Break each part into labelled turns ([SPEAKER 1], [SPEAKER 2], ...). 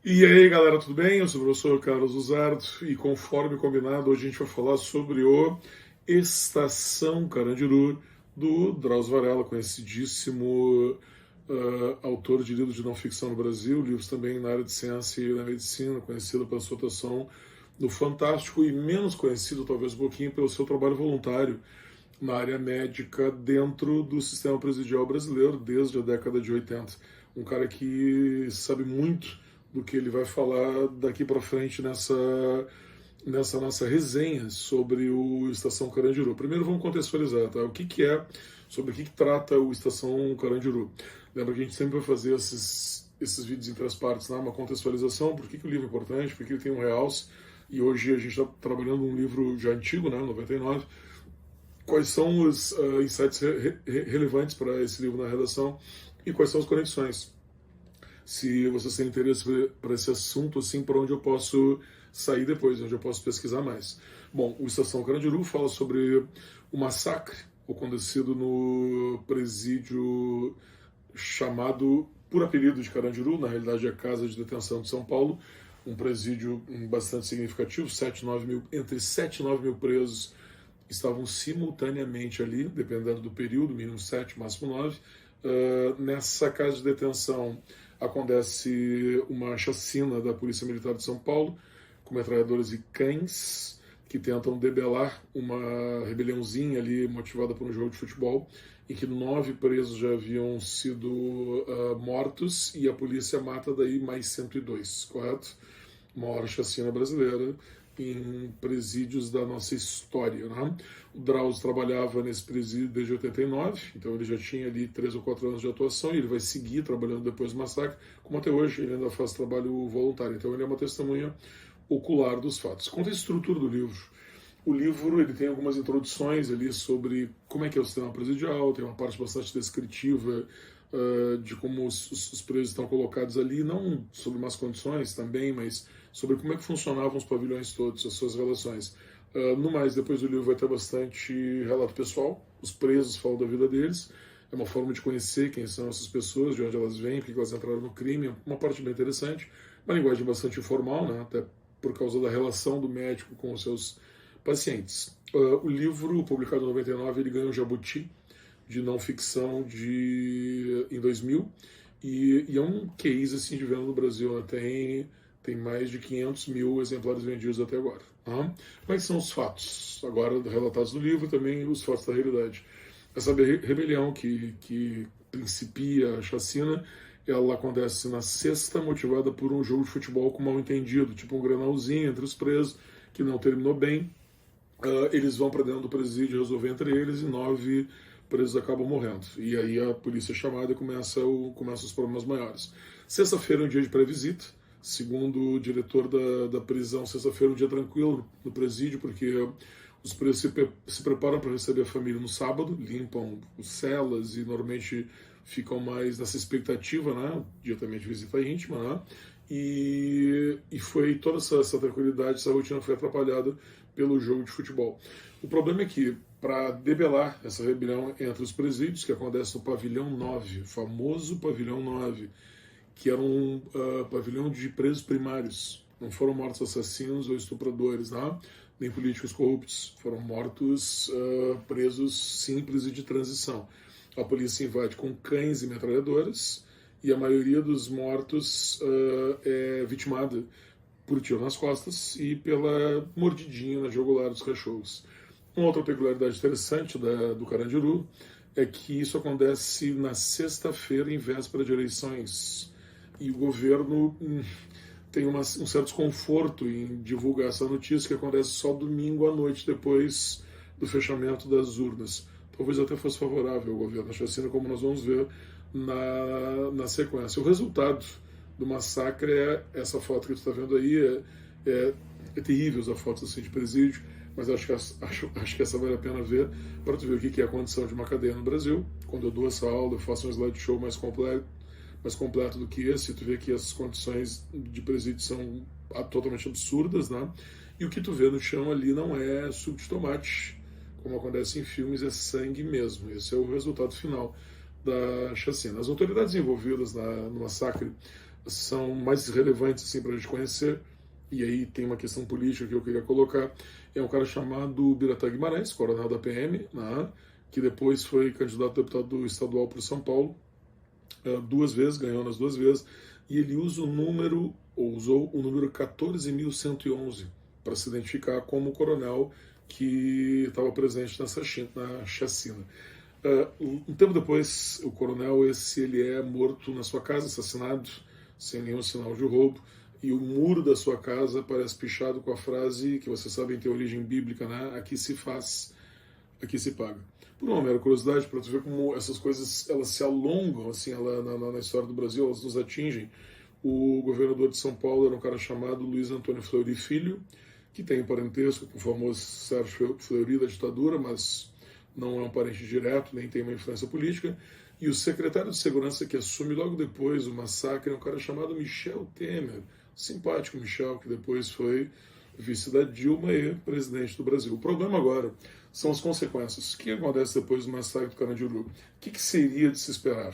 [SPEAKER 1] E aí, galera, tudo bem? Eu sou o professor Carlos Uzardo e, conforme combinado, hoje a gente vai falar sobre o Estação Carandiru, do Drauzio Varela, conhecidíssimo autor de livros de não ficção no Brasil, livros também na área de ciência e na medicina, conhecido pela sua atuação no Fantástico e menos conhecido, talvez um pouquinho, pelo seu trabalho voluntário na área médica dentro do sistema presidial brasileiro desde a década de 80. Um cara que sabe muito do que ele vai falar daqui para frente nessa nossa resenha sobre o Estação Carandiru. Primeiro vamos contextualizar, tá? O que é, sobre o que trata o Estação Carandiru. Lembra que a gente sempre vai fazer esses vídeos em três partes, né? Uma contextualização, por que o livro é importante, por que ele tem um realce, e hoje a gente está trabalhando um livro já antigo, né, 99, quais são os insights relevantes para esse livro na redação e quais são as conexões. Se você tem interesse para esse assunto, assim, para onde eu posso sair depois, onde eu posso pesquisar mais. Bom, o Estação Carandiru fala sobre o massacre acontecido no presídio chamado, por apelido de Carandiru, na realidade é a Casa de Detenção de São Paulo, um presídio bastante significativo, entre 7 e 9 mil presos estavam simultaneamente ali, dependendo do período, mínimo 7, máximo 9. Nessa casa de detenção acontece uma chacina da Polícia Militar de São Paulo, com metralhadoras e cães, que tentam debelar uma rebeliãozinha ali motivada por um jogo de futebol, em que 9 presos já haviam sido mortos e a polícia mata daí mais 102, correto? Maior chacina brasileira em presídios da nossa história. Né? O Drauzio trabalhava nesse presídio desde 89, então ele já tinha ali 3 ou 4 anos de atuação e ele vai seguir trabalhando depois do massacre, como até hoje ele ainda faz trabalho voluntário. Então ele é uma testemunha ocular dos fatos. Quanto à estrutura do livro, o livro ele tem algumas introduções ali sobre como é que é o sistema presidial, tem uma parte bastante descritiva de como os presos estão colocados ali, não sobre más condições também, mas sobre como é que funcionavam os pavilhões todos, as suas relações. No mais, depois do livro vai ter bastante relato pessoal, os presos falam da vida deles, é uma forma de conhecer quem são essas pessoas, de onde elas vêm, porque elas entraram no crime, uma parte bem interessante, uma linguagem bastante informal, né, até por causa da relação do médico com os seus pacientes. O livro, publicado em 99, ele ganhou um Jabuti de não ficção em 2000 e é um case assim, de venda no Brasil, né? Tem mais de 500 mil exemplares vendidos até agora. Como é que são os fatos? Agora relatados no livro, também os fatos da realidade. Essa rebelião que principia a chacina, ela acontece na sexta, motivada por um jogo de futebol com mal entendido, tipo um granalzinho entre os presos, que não terminou bem. Eles vão para dentro do presídio resolver entre eles e 9 presos acabam morrendo. E aí a polícia é chamada e começa os problemas maiores. Sexta-feira é um dia de pré-visita. Segundo o diretor da prisão, sexta-feira é um dia tranquilo no presídio, porque os presos se preparam para receber a família no sábado, limpam as celas e normalmente ficam mais nessa expectativa, né? Dia também de visita íntima, né? E foi toda essa tranquilidade, essa rotina foi atrapalhada pelo jogo de futebol. O problema é que, para debelar essa rebelião entre os presídios, que acontece no Pavilhão 9, famoso Pavilhão 9, que era um pavilhão de presos primários. Não foram mortos assassinos ou estupradores, né? Nem políticos corruptos. Foram mortos presos simples e de transição. A polícia invade com cães e metralhadoras e a maioria dos mortos é vitimada por tiro nas costas e pela mordidinha na jugular dos cachorros. Uma outra peculiaridade interessante do Carandiru é que isso acontece na sexta-feira, em véspera de eleições. E o governo tem um certo desconforto em divulgar essa notícia, que acontece só domingo à noite, depois do fechamento das urnas. Talvez até fosse favorável ao governo, a chacina, como nós vamos ver na sequência. O resultado do massacre é essa foto que você está vendo aí. É terrível essa foto assim, de presídio, mas acho que essa vale a pena ver para tu ver o que é a condição de uma cadeia no Brasil. Quando eu dou essa aula, eu faço um slideshow mais completo do que esse, tu vê que as condições de presídio são totalmente absurdas, né? E o que tu vê no chão ali não é suco de tomate, como acontece em filmes, é sangue mesmo. Esse é o resultado final da chacina. As autoridades envolvidas no massacre são mais relevantes assim, para a gente conhecer, e aí tem uma questão política que eu queria colocar, é um cara chamado Biratã Guimarães, coronel da PM, né, que depois foi candidato a deputado estadual por São Paulo, duas vezes, ganhou nas duas vezes, e ele usa o número, ou usou o número 14.111 para se identificar como o coronel que estava presente na chacina. Um tempo depois, o coronel ele é morto na sua casa, assassinado, sem nenhum sinal de roubo, e o muro da sua casa parece pichado com a frase que vocês sabem tem origem bíblica, né? Aqui se faz, aqui se paga. Por uma mera curiosidade, para tu ver como essas coisas elas se alongam assim, na história do Brasil, elas nos atingem. O governador de São Paulo era um cara chamado Luiz Antônio Fleury Filho, que tem parentesco com o famoso Sérgio Fleury da ditadura, mas não é um parente direto, nem tem uma influência política. E o secretário de Segurança que assume logo depois o massacre é um cara chamado Michel Temer, simpático Michel, que depois foi vice da Dilma e presidente do Brasil. O problema agora são as consequências. O que acontece depois do massacre do Carandiru? O que seria de se esperar?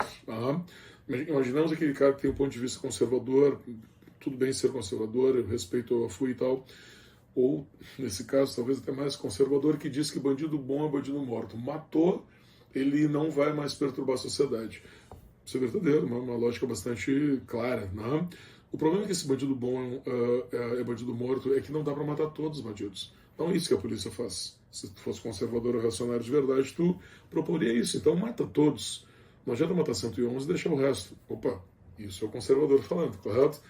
[SPEAKER 1] Imaginamos aquele cara que tem um ponto de vista conservador, tudo bem ser conservador, eu respeito a FUI e tal, ou, nesse caso, talvez até mais conservador, que diz que bandido bom é bandido morto. Matou, ele não vai mais perturbar a sociedade. Isso é verdadeiro, uma lógica bastante clara, né? O problema é que esse bandido bom é bandido morto, é que não dá para matar todos os bandidos. Não é isso que a polícia faz. Se tu fosse conservador ou reacionário de verdade, tu proporia isso. Então mata todos. Não adianta matar 111 e deixar o resto. Opa, isso é o conservador falando, correto?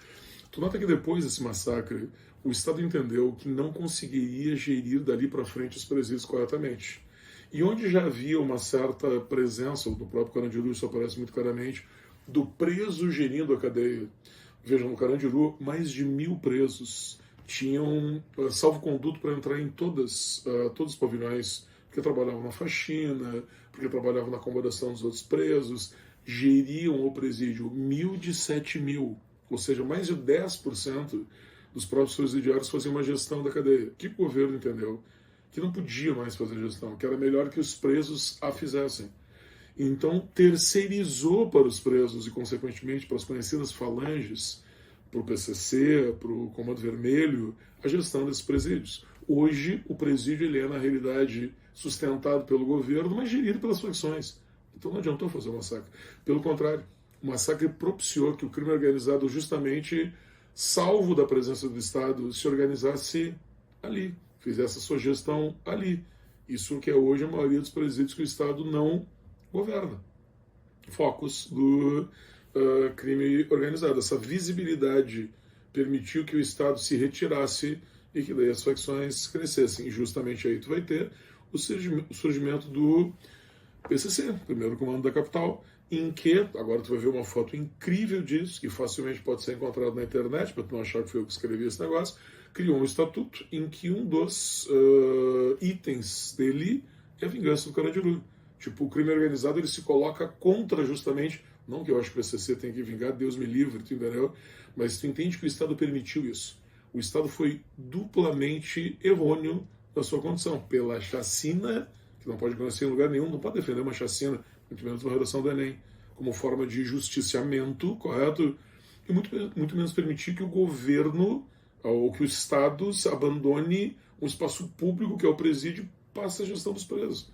[SPEAKER 1] Tu nota que depois desse massacre, o Estado entendeu que não conseguiria gerir dali para frente os presídios corretamente. E onde já havia uma certa presença, do próprio Carandiru, isso aparece muito claramente, do preso gerindo a cadeia. Vejam, no Carandiru, mais de 1.000 presos tinham salvo-conduto para entrar em todos os pavilhões, porque trabalhavam na faxina, porque trabalhavam na acomodação dos outros presos, geriam o presídio 1.000 de 7.000, ou seja, mais de 10% dos próprios presidiários faziam uma gestão da cadeia. Que o governo entendeu? Que não podia mais fazer gestão, que era melhor que os presos a fizessem. Então terceirizou para os presos e, consequentemente, para as conhecidas falanges, para o PCC, para o Comando Vermelho, a gestão desses presídios. Hoje, o presídio ele é, na realidade, sustentado pelo governo, mas gerido pelas facções. Então não adiantou fazer o massacre. Pelo contrário, o massacre propiciou que o crime organizado, justamente, salvo da presença do Estado, se organizasse ali, fizesse a sua gestão ali. Isso que é hoje a maioria dos presídios que o Estado não governa. Focos do crime organizado. Essa visibilidade permitiu que o Estado se retirasse e que daí as facções crescessem. E justamente aí tu vai ter o surgimento do PCC, primeiro comando da capital, em que, agora tu vai ver uma foto incrível disso, que facilmente pode ser encontrado na internet, para tu não achar que foi eu que escrevi esse negócio, criou um estatuto em que um dos itens dele é a vingança do Carandiru. Tipo, o crime organizado ele se coloca contra justamente, não que eu acho que o PCC tem que vingar, Deus me livre, tu entendeu? Mas tu entende que o Estado permitiu isso. O Estado foi duplamente errôneo na sua condição, pela chacina, que não pode acontecer em lugar nenhum, não pode defender uma chacina, muito menos uma redação do Enem, como forma de justiciamento, correto? E muito menos permitir que o governo, ou que o Estado abandone um espaço público, que é o presídio, passe a gestão dos presos.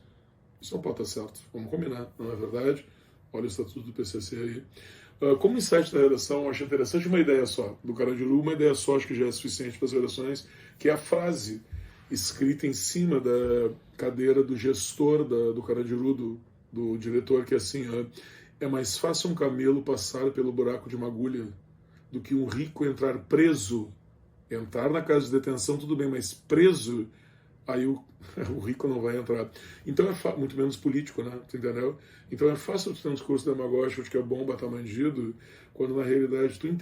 [SPEAKER 1] Isso não pode estar certo. Vamos combinar, não é verdade? Olha o estatuto do PCC aí. Como insight da redação, eu acho interessante uma ideia só. Do Carandiru, uma ideia só acho que já é suficiente para as redações, que é a frase escrita em cima da cadeira do gestor do Carandiru, do diretor, que é assim: é mais fácil um camelo passar pelo buraco de uma agulha do que um rico entrar preso. Entrar na casa de detenção, tudo bem, mas preso, aí o rico não vai entrar. Então é muito menos político, né? Tu entendeu? Então é fácil tu ter um discurso demagógico de que é bom matar bandido, quando na realidade tu não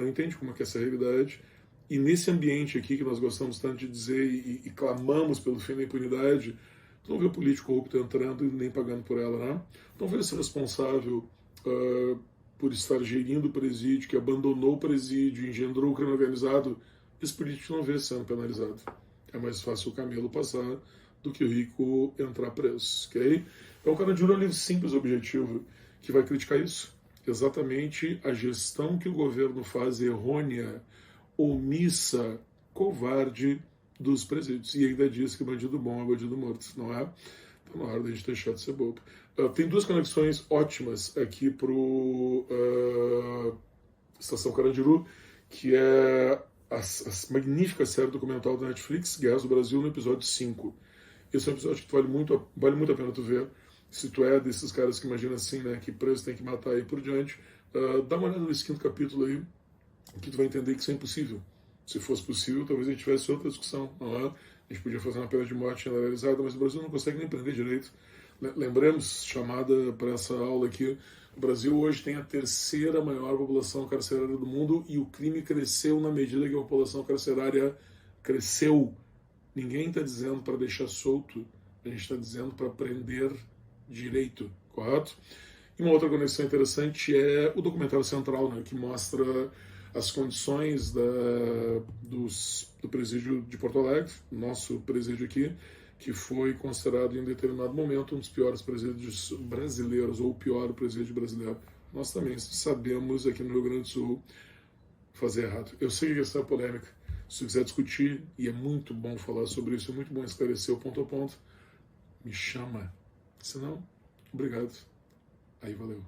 [SPEAKER 1] entende como é que é essa realidade. E nesse ambiente aqui que nós gostamos tanto de dizer e clamamos pelo fim da impunidade, tu não vê o político corrupto entrando e nem pagando por ela, né? Não vê esse responsável por estar gerindo o presídio, que abandonou o presídio, engendrou o crime organizado. Esse político não vê sendo penalizado. É mais fácil o camelo passar do que o rico entrar preso, ok? Então o Carandiru é um livro simples, objetivo, que vai criticar isso. exatamente a gestão que o governo faz errônea, omissa, covarde dos presídios. E ainda diz que bandido bom é bandido morto, não é? Está na hora da gente deixar de ser bobo. Tem duas conexões ótimas aqui para Estação Carandiru, que é a magnífica série documental da Netflix, Guerras do Brasil, no episódio 5. Esse é um episódio que vale muito a pena tu ver. Se tu é desses caras que imagina assim, né, que preso tem que matar aí por diante, dá uma olhada nesse 5º capítulo aí, que tu vai entender que isso é impossível. Se fosse possível, talvez a gente tivesse outra discussão, não é? A gente podia fazer uma pena de morte generalizada, mas o Brasil não consegue nem prender direito. Lembremos, chamada para essa aula aqui, o Brasil hoje tem a 3ª maior população carcerária do mundo e o crime cresceu na medida que a população carcerária cresceu. Ninguém está dizendo para deixar solto, a gente está dizendo para prender direito, correto? E uma outra conexão interessante é o documentário central, né, que mostra as condições do presídio de Porto Alegre, nosso presídio aqui, que foi considerado em determinado momento um dos piores presídios brasileiros, ou o pior presídio brasileiro. Nós também sabemos aqui no Rio Grande do Sul fazer errado. Eu sei que a questão é polêmica. Se você quiser discutir, e é muito bom falar sobre isso, é muito bom esclarecer o ponto a ponto, me chama. Se não, obrigado. Aí valeu.